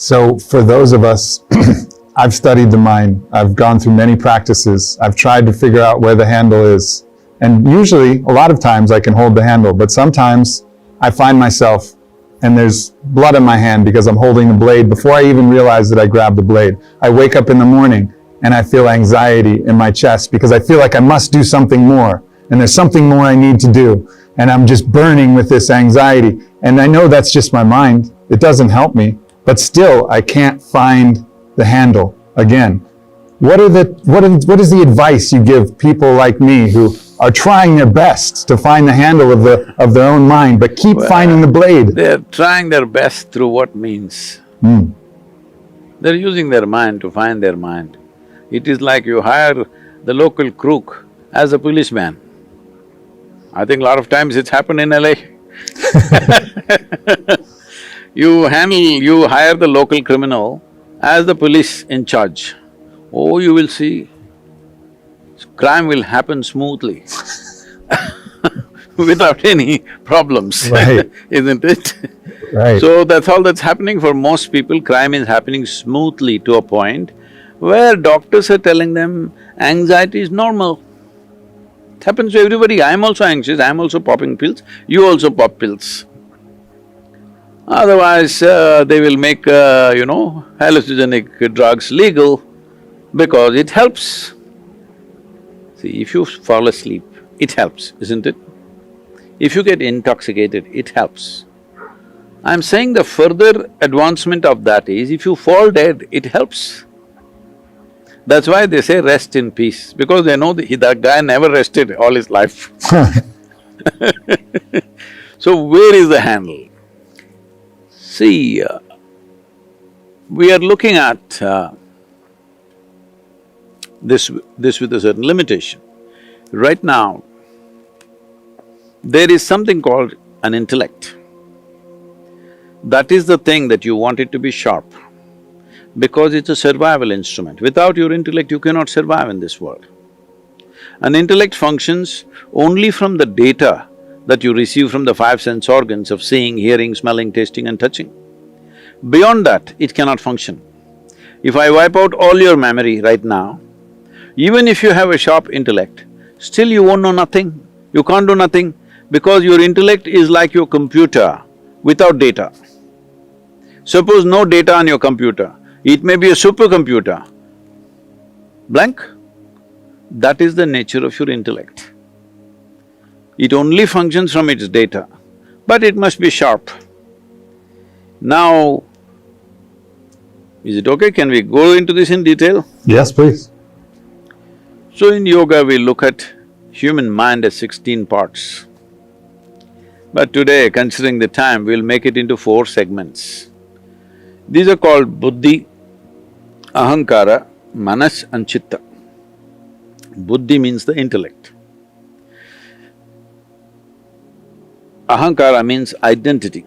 So for those of us, I've studied the mind, I've gone through many practices, I've tried to figure out where the handle is. And usually, a lot of times I can hold the handle, but sometimes I find myself and there's blood on my hand because I'm holding the blade before I even realize that I grabbed the blade. I wake up in the morning and I feel anxiety in my chest because I feel like I must do something more. And there's something more I need to do. And I'm just burning with this anxiety. And I know that's just my mind. It doesn't help me. But still, I can't find the handle again. What is the advice you give people like me who are trying their best to find the handle of their own mind, but keep finding the blade? They're trying their best through what means? They're using their mind to find their mind. It is like you hire the local crook as a policeman. I think a lot of times it's happened in LA. You hire the local criminal as the police in charge. Oh, you will see, crime will happen smoothly without any problems, Right. isn't it? Right. So that's all that's happening for most people. Crime is happening smoothly to a point where doctors are telling them anxiety is normal. It happens to everybody. I'm also anxious, I'm also popping pills, you also pop pills. Otherwise, they will make, hallucinogenic drugs legal because it helps. See, if you fall asleep, it helps, isn't it? If you get intoxicated, it helps. I'm saying the further advancement of that is, if you fall dead, it helps. That's why they say rest in peace, because they know that guy never rested all his life. So where is the handle? See, we are looking at this with a certain limitation. Right now, there is something called an intellect. That is the thing that you want it to be sharp, because it's a survival instrument. Without your intellect, you cannot survive in this world. An intellect functions only from the data that you receive from the five sense organs of seeing, hearing, smelling, tasting and touching. Beyond that, it cannot function. If I wipe out all your memory right now, even if you have a sharp intellect, still you won't know nothing. You can't do nothing because your intellect is like your computer without data. Suppose no data on your computer, it may be a supercomputer. Blank? That is the nature of your intellect. It only functions from its data, but it must be sharp. Now, is it okay? Can we go into this in detail? Yes, please. So in yoga, we look at human mind as 16 parts. But today, considering the time, we'll make it into 4 segments. These are called buddhi, ahankara, manas and chitta. Buddhi means the intellect. Ahankara means identity.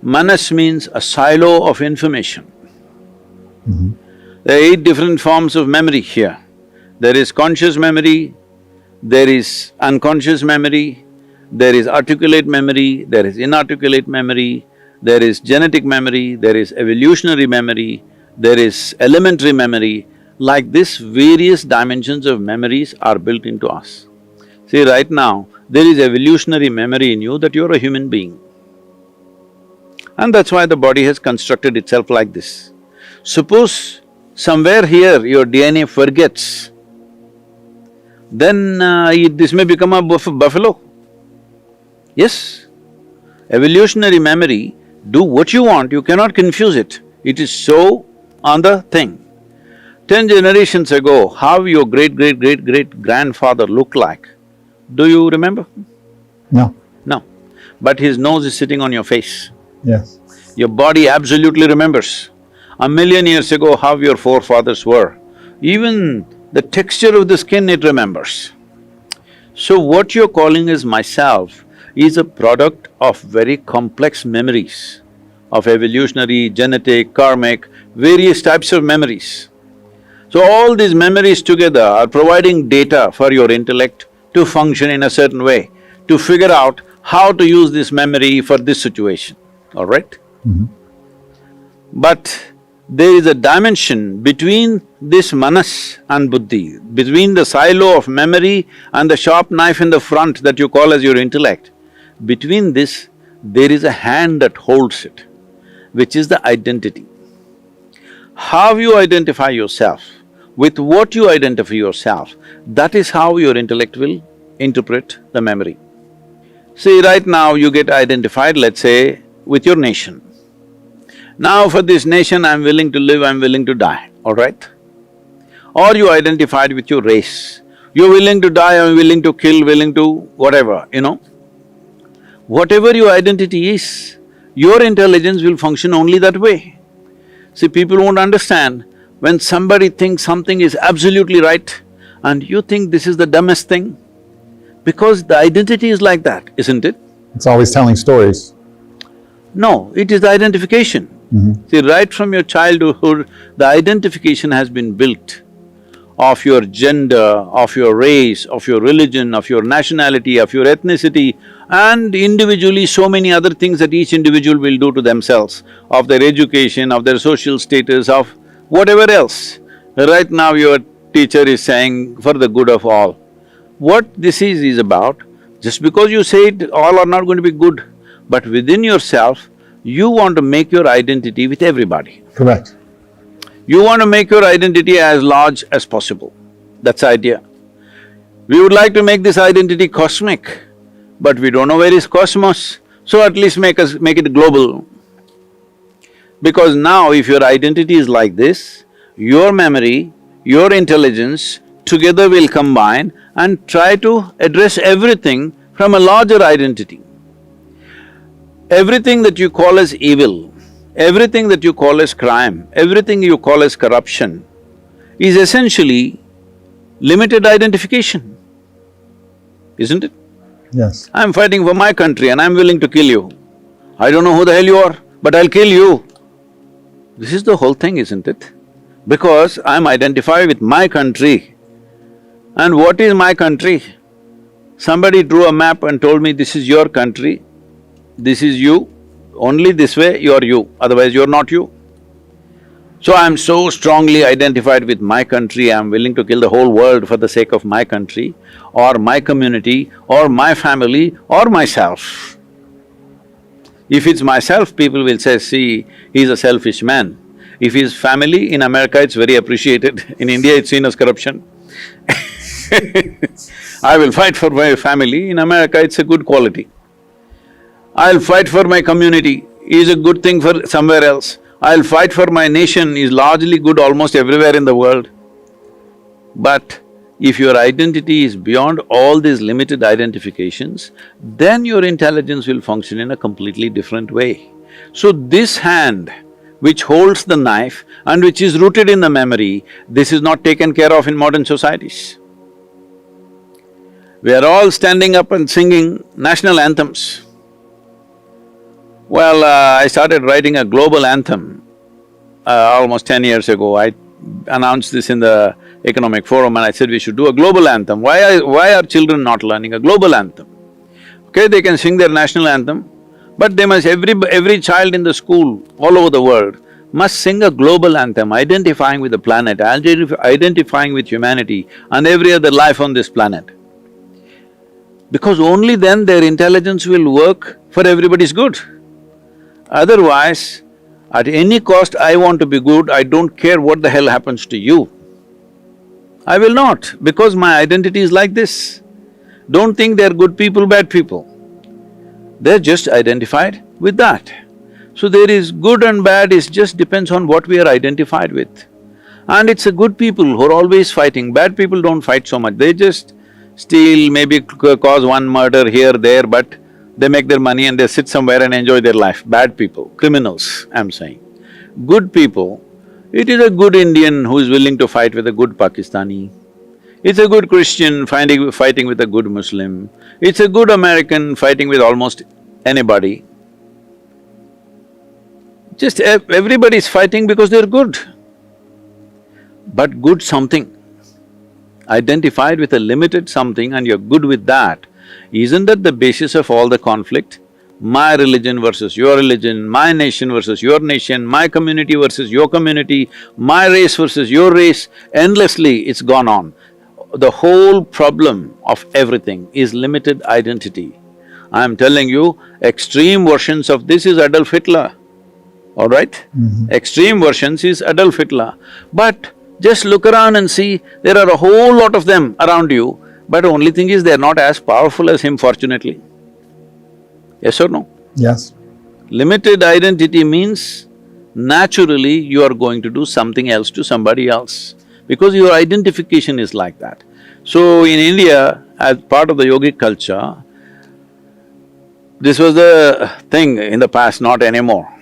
Manas means a silo of information. There are 8 different forms of memory here. There is conscious memory, there is unconscious memory, there is articulate memory, there is inarticulate memory, there is genetic memory, there is evolutionary memory, there is elementary memory. Like this, various dimensions of memories are built into us. See, right now, there is evolutionary memory in you that you're a human being. And that's why the body has constructed itself like this. Suppose somewhere here your DNA forgets, then this may become a buffalo. Yes, evolutionary memory, do what you want, you cannot confuse it. It is so on the thing. 10 generations ago, how your great-great-great-great-grandfather looked like, do you remember? No. No, but his nose is sitting on your face. Yes. Your body absolutely remembers. 1,000,000 years ago, how your forefathers were, even the texture of the skin it remembers. So what you're calling as myself is a product of very complex memories of evolutionary, genetic, karmic, various types of memories. So all these memories together are providing data for your intellect to function in a certain way, to figure out how to use this memory for this situation, all right? But there is a dimension between this manas and buddhi, between the silo of memory and the sharp knife in the front that you call as your intellect. Between this, there is a hand that holds it, which is the identity. How you identify yourself, with what you identify yourself, that is how your intellect will interpret the memory. See, right now you get identified, let's say, with your nation. Now for this nation I'm willing to live, I'm willing to die, all right? Or you identified with your race. You're willing to die, I'm willing to kill, willing to whatever, you know. Whatever your identity is, your intelligence will function only that way. See, people won't understand when somebody thinks something is absolutely right and you think this is the dumbest thing, because the identity is like that, isn't it? It's always telling stories. No, it is the identification. See, right from your childhood, the identification has been built of your gender, of your race, of your religion, of your nationality, of your ethnicity, and individually so many other things that each individual will do to themselves, of their education, of their social status, of whatever else. Right now your teacher is saying, for the good of all. What this is about, just because you say it, all are not going to be good, but within yourself, you want to make your identity with everybody. Correct. You want to make your identity as large as possible. That's the idea. We would like to make this identity cosmic, but we don't know where is cosmos, so at least make it global. Because now if your identity is like this, your memory, your intelligence together will combine and try to address everything from a larger identity. Everything that you call as evil, everything that you call as crime, everything you call as corruption is essentially limited identification, isn't it? Yes. I'm fighting for my country and I'm willing to kill you. I don't know who the hell you are, but I'll kill you. This is the whole thing, isn't it? Because I'm identified with my country. And what is my country? Somebody drew a map and told me, this is your country, this is you, only this way you're you, otherwise you're not you. So I'm so strongly identified with my country, I'm willing to kill the whole world for the sake of my country, or my community, or my family, or myself. If it's myself, people will say, see, he's a selfish man. If he's family, in America it's very appreciated, in India it's seen as corruption. I will fight for my family, in America it's a good quality. I'll fight for my community, is a good thing for somewhere else. I'll fight for my nation is largely good almost everywhere in the world. But if your identity is beyond all these limited identifications, then your intelligence will function in a completely different way. So this hand which holds the knife and which is rooted in the memory, this is not taken care of in modern societies. We are all standing up and singing national anthems. Well, I started writing a global anthem almost 10 years ago. I announced this in the economic forum and I said we should do a global anthem. Why are children not learning a global anthem? Okay, they can sing their national anthem, but they must… every child in the school all over the world must sing a global anthem, identifying with the planet, identifying with humanity and every other life on this planet. Because only then their intelligence will work for everybody's good. Otherwise, at any cost I want to be good, I don't care what the hell happens to you. I will not, because my identity is like this. Don't think they're good people, bad people. They're just identified with that. So there is good and bad, it just depends on what we are identified with. And it's a good people who are always fighting, bad people don't fight so much, they just steal, maybe cause one murder here, there, but they make their money and they sit somewhere and enjoy their life. Bad people, criminals, I'm saying. Good people, it is a good Indian who is willing to fight with a good Pakistani. It's a good Christian fighting with a good Muslim. It's a good American fighting with almost anybody. Just everybody's fighting because they're good. But good something, identified with a limited something and you're good with that, isn't that the basis of all the conflict? my religion versus your religion, my nation versus your nation, my community versus your community, my race versus your race, endlessly it's gone on. The whole problem of everything is limited identity. I'm telling you, extreme versions of this is Adolf Hitler, all right? Extreme versions is Adolf Hitler. But just look around and see, there are a whole lot of them around you, but only thing is they're not as powerful as him, fortunately. Yes or no? Yes. Limited identity means naturally you are going to do something else to somebody else because your identification is like that. So in India, as part of the yogic culture, this was the thing in the past, not anymore.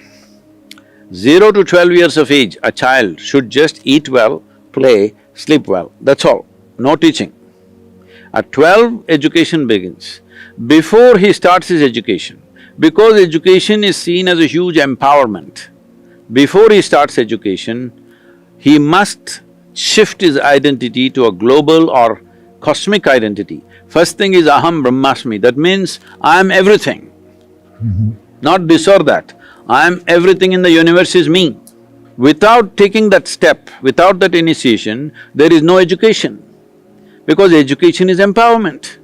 0 to 12 years of age, a child should just eat well, play, sleep well, that's all, no teaching. At 12, education begins. Before he starts his education, because education is seen as a huge empowerment, before he starts education, he must shift his identity to a global or cosmic identity. First thing is aham brahmasmi, that means I am everything. Not this or that, I am everything in the universe is me. Without taking that step, without that initiation, there is no education, because education is empowerment.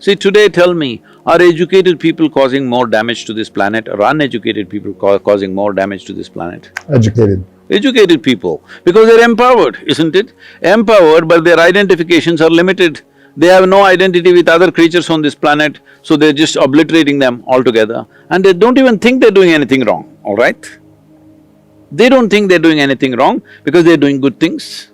See, today tell me, are educated people causing more damage to this planet or uneducated people causing more damage to this planet? Educated. Educated people, because they're empowered, isn't it? Empowered, but their identifications are limited. They have no identity with other creatures on this planet, so they're just obliterating them altogether. And they don't even think they're doing anything wrong, all right? They don't think they're doing anything wrong because they're doing good things.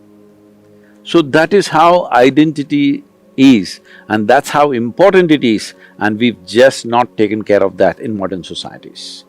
So that is how identity is, and that's how important it is, and we've just not taken care of that in modern societies.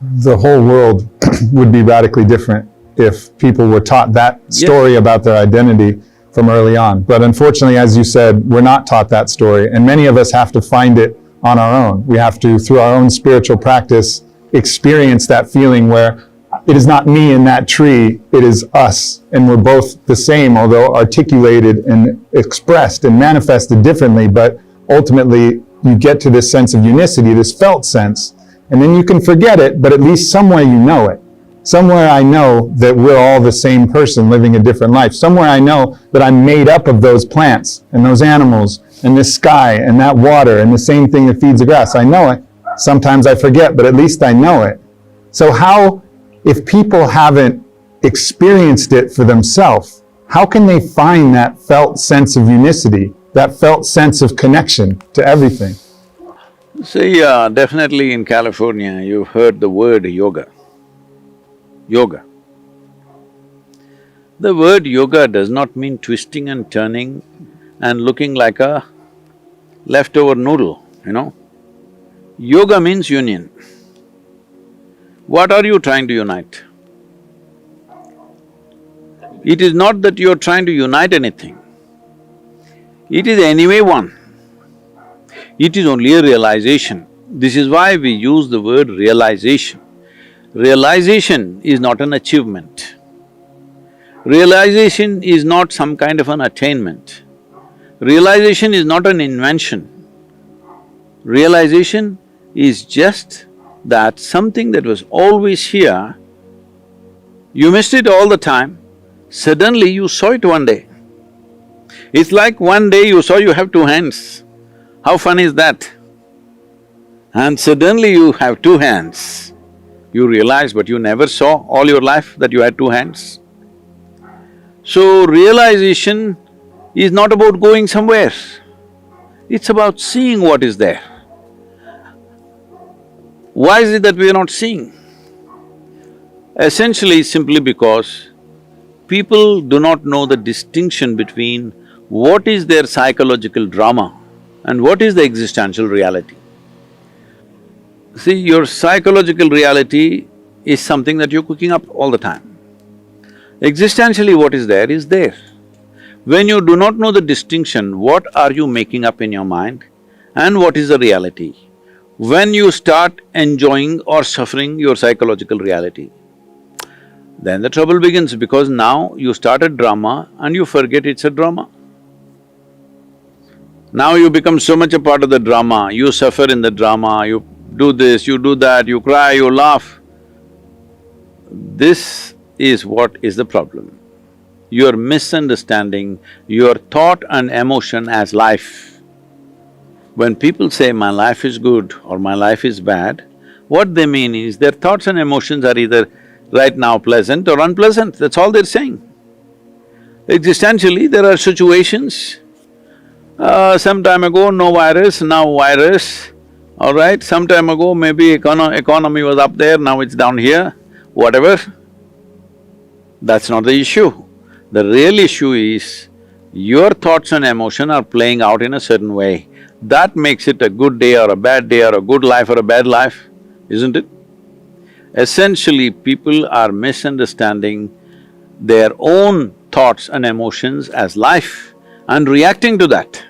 The whole world would be radically different if people were taught that story about their identity from early on. But unfortunately, as you said, we're not taught that story, and many of us have to find it on our own. We have to, through our own spiritual practice, experience that feeling where it is not me in that tree, it is us, and we're both the same, although articulated and expressed and manifested differently, but ultimately you get to this sense of unicity, this felt sense, and then you can forget it, but at least somewhere you know it. Somewhere I know that we're all the same person living a different life. Somewhere I know that I'm made up of those plants and those animals and this sky and that water and the same thing that feeds the grass. I know it. Sometimes I forget, but at least I know it. So how, if people haven't experienced it for themselves, how can they find that felt sense of unicity, that felt sense of connection to everything? See, definitely in California, you've heard the word yoga. Yoga. The word yoga does not mean twisting and turning and looking like a leftover noodle, you know. Yoga means union. What are you trying to unite? It is not that you're trying to unite anything. It is anyway one. It is only a realization. This is why we use the word realization. Realization is not an achievement. Realization is not some kind of an attainment. Realization is not an invention. Realization is just that something that was always here, you missed it all the time, suddenly you saw it one day. It's like one day you saw you have two hands. How fun is that? And suddenly you have two hands. You realize, but you never saw all your life that you had two hands. So realization is not about going somewhere, it's about seeing what is there. Why is it that we are not seeing? Essentially, simply because people do not know the distinction between what is their psychological drama and what is the existential reality. See, your psychological reality is something that you're cooking up all the time. Existentially, what is there is there. When you do not know the distinction, what are you making up in your mind and what is the reality? When you start enjoying or suffering your psychological reality, then the trouble begins, because now you start a drama and you forget it's a drama. Now you become so much a part of the drama, you suffer in the drama, you do this, you do that, you cry, you laugh. This is what is the problem. You're misunderstanding your thought and emotion as life. When people say, my life is good or my life is bad, what they mean is their thoughts and emotions are either right now pleasant or unpleasant, that's all they're saying. Existentially, there are situations, some time ago no virus, now virus, all right? Some time ago maybe economy was up there, now it's down here, whatever. That's not the issue. The real issue is your thoughts and emotion are playing out in a certain way. That makes it a good day or a bad day or a good life or a bad life, isn't it? Essentially, people are misunderstanding their own thoughts and emotions as life and reacting to that.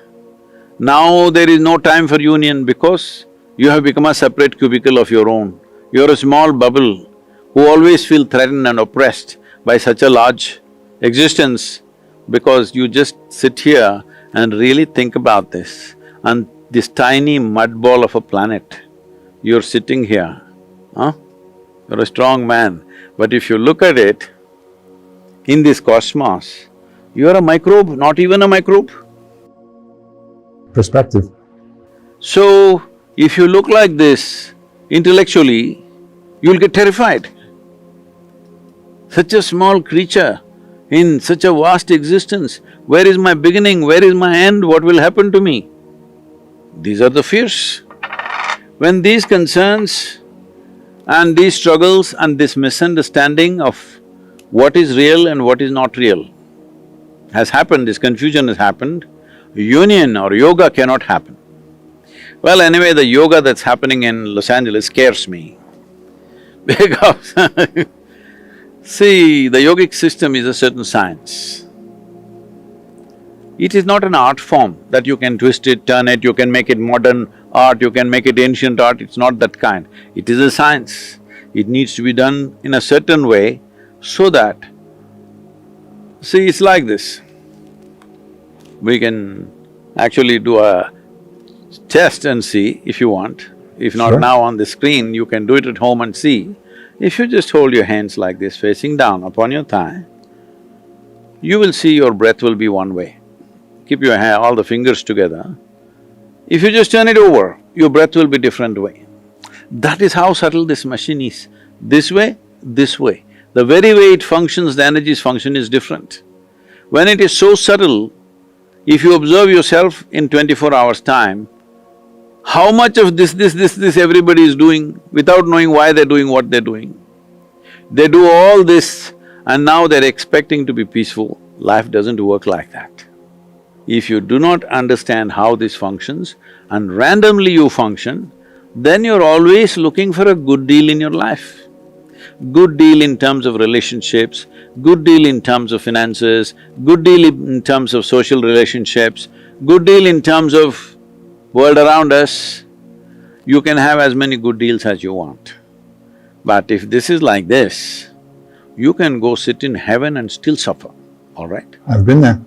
Now there is no time for union because you have become a separate cubicle of your own. You're a small bubble who always feel threatened and oppressed by such a large existence because you just sit here and really think about this. And this tiny mud ball of a planet, you're sitting here, huh? You're a strong man, but if you look at it, in this cosmos, you're a microbe, not even a microbe. Perspective. So, if you look like this intellectually, you'll get terrified. Such a small creature in such a vast existence, where is my beginning, where is my end, what will happen to me? These are the fears. When these concerns and these struggles and this misunderstanding of what is real and what is not real has happened, this confusion has happened, union or yoga cannot happen. Well, anyway, the yoga that's happening in Los Angeles scares me because see, the yogic system is a certain science. It is not an art form that you can twist it, turn it, you can make it modern art, you can make it ancient art, it's not that kind. It is a science. It needs to be done in a certain way so that… See, it's like this. We can actually do a test and see if you want. If not Sure. now on the screen, you can do it at home and see. If you just hold your hands like this, facing down upon your thigh, you will see your breath will be one way. Keep your all the fingers together. If you just turn it over, your breath will be different way. That is how subtle this machine is. This way, this way. The very way it functions, the energies function is different. When it is so subtle, if you observe yourself in 24 hours' time, how much of this everybody is doing without knowing why they're doing what they're doing. They do all this and now they're expecting to be peaceful. Life doesn't work like that. If you do not understand how this functions and randomly you function, then you're always looking for a good deal in your life. Good deal in terms of relationships, good deal in terms of finances, good deal in terms of social relationships, good deal in terms of world around us. You can have as many good deals as you want. But if this is like this, you can go sit in heaven and still suffer, all right? I've been there.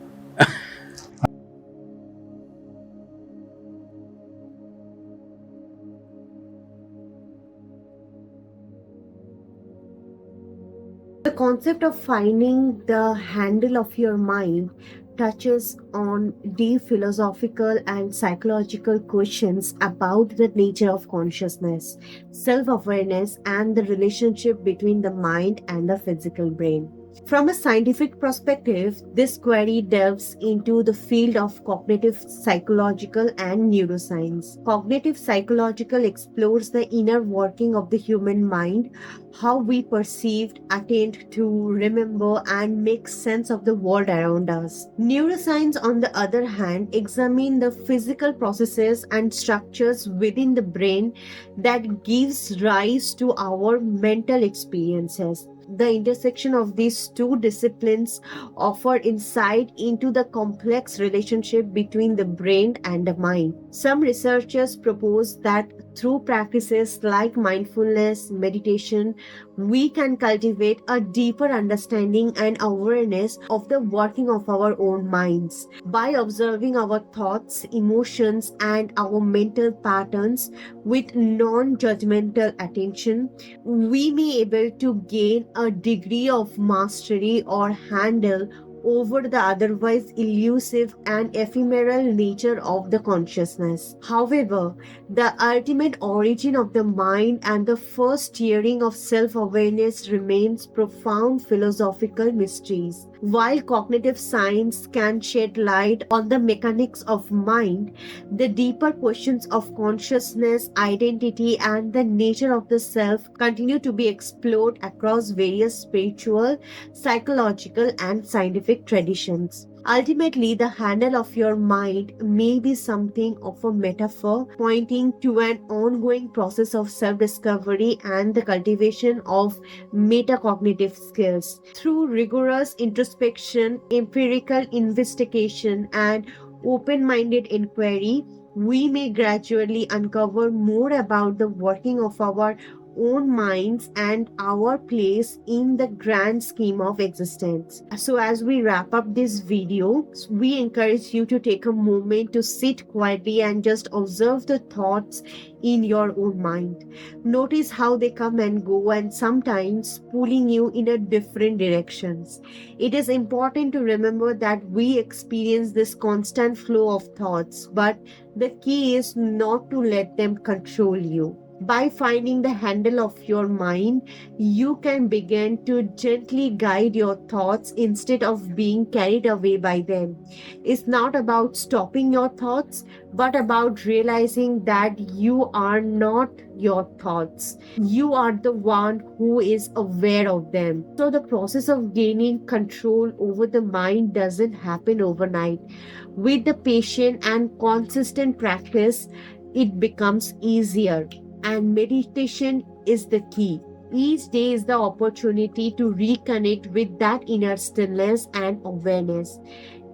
The concept of finding the handle of your mind touches on deep philosophical and psychological questions about the nature of consciousness, self awareness, and the relationship between the mind and the physical brain. From a scientific perspective, this query delves into the field of cognitive psychological and neuroscience. Cognitive psychological explores the inner working of the human mind, how we perceive, attend to, remember, and make sense of the world around us. Neuroscience, on the other hand, examines the physical processes and structures within the brain that gives rise to our mental experiences. The intersection of these two disciplines offer insight into the complex relationship between the brain and the mind. Some researchers propose that Through practices like mindfulness, meditation, we can cultivate a deeper understanding and awareness of the working of our own minds. By observing our thoughts, emotions, and our mental patterns with non-judgmental attention, we may able to gain a degree of mastery or handle over the otherwise elusive and ephemeral nature of the consciousness. However, the ultimate origin of the mind and the first steering of self awareness remains profound philosophical mysteries. While cognitive science can shed light on the mechanics of mind, the deeper questions of consciousness, identity, and the nature of the self continue to be explored across various spiritual, psychological, and scientific traditions. Ultimately, the handle of your mind may be something of a metaphor pointing to an ongoing process of self discovery and the cultivation of metacognitive skills. Through rigorous introspection, empirical investigation, and open minded inquiry, we may gradually uncover more about the working of our own minds and our place in the grand scheme of existence. So, as we wrap up this video, we encourage you to take a moment to sit quietly and just observe the thoughts in your own mind. Notice how they come and go, and sometimes pulling you in a different directions. It is important to remember that we experience this constant flow of thoughts, but the key is not to let them control you. By finding the handle of your mind, you can begin to gently guide your thoughts instead of being carried away by them. It's not about stopping your thoughts, but about realizing that you are not your thoughts. You are the one who is aware of them. So, the process of gaining control over the mind doesn't happen overnight. With the patient and consistent practice, it becomes easier, and meditation is the key. Each day is the opportunity to reconnect with that inner stillness and awareness.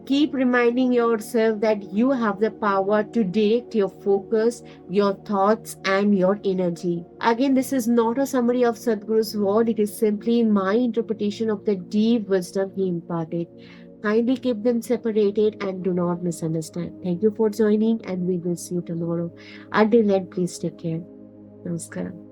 Keep reminding yourself that you have the power to direct your focus, your thoughts, and your energy. Again, this is not a summary of Sadhguru's word, it is simply my interpretation of the deep wisdom he imparted. Kindly keep them separated and do not misunderstand. Thank you for joining, and we will see you tomorrow. Until then, please take care. Namaskar.